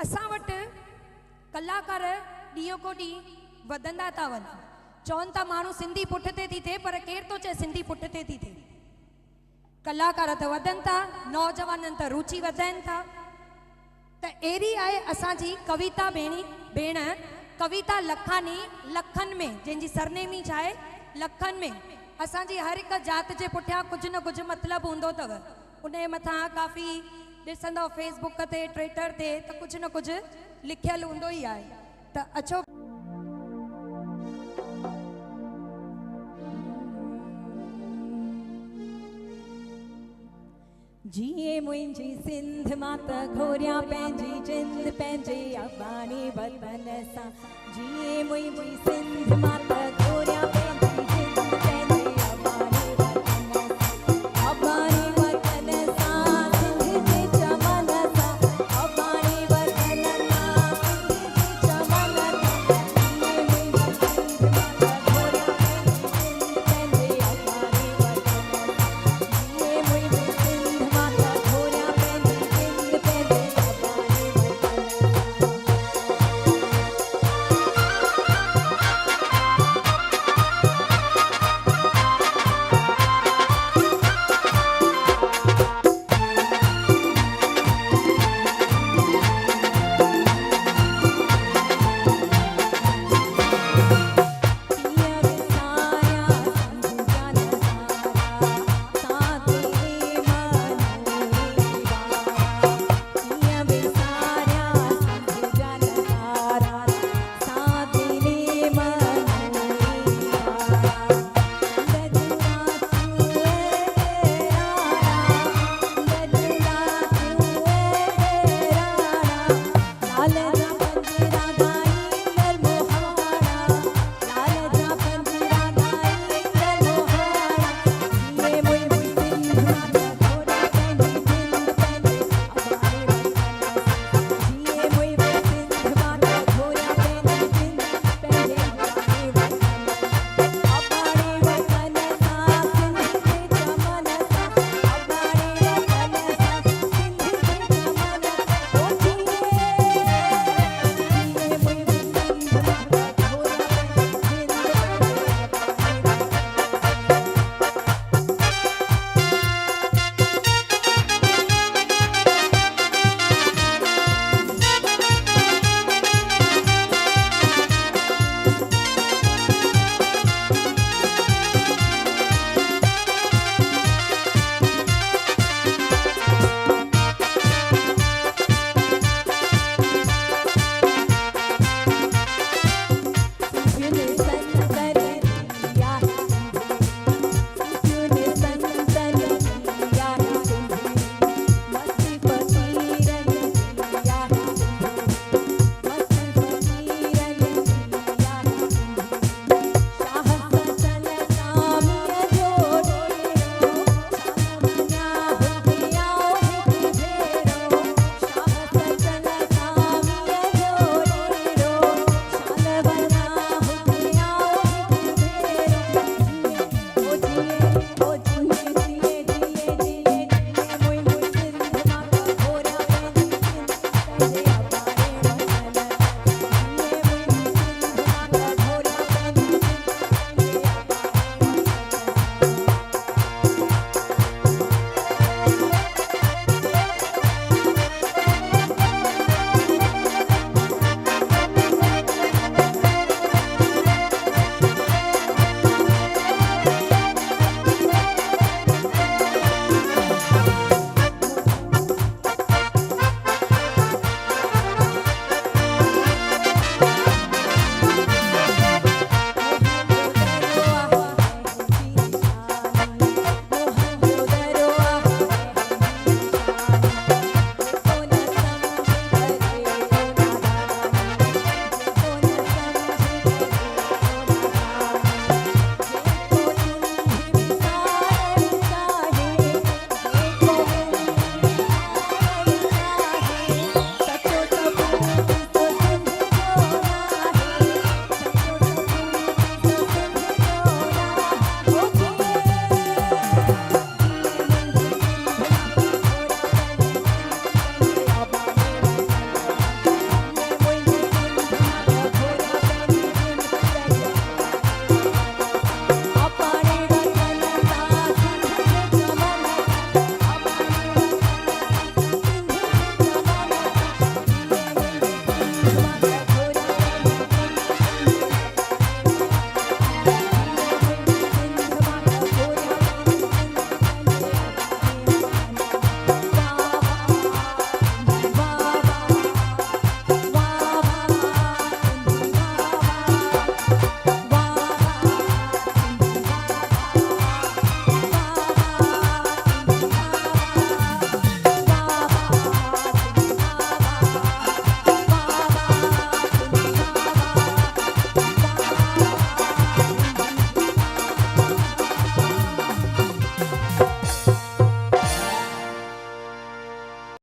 असां वटि कलाकार ॾींहों को ॾींहुं वधंदा था वञनि। चवनि था माण्हू सिंधी पुठिते थी थिए, पर केरु थो चए सिंधी पुठिते थी थिए। कलाकार त वधनि था, नौजवाननि त रुचि वधाइनि था। त अहिड़ी आहे असांजी कविता भेण कविता लखानी, लखनि में, जंहिंजी सरनेम ई छा आहे लखनि में। असांजी हर हिकु जात जे पुठियां कुझु न कुझु मतिलबु हूंदो अथव। उन जे मथां काफ़ी ॾिसंदव फेसबुक ते, ट्विटर ते, त कुझु न कुझु लिखियलु हूंदो ई आहे। त अचो जिए मुंहिंजी सिंध मां त घोरियां पंहिंजी जिंद पंहिंजे अबाणी वतन सां। जिए मुंहिंजी सिंध मां त घोरियां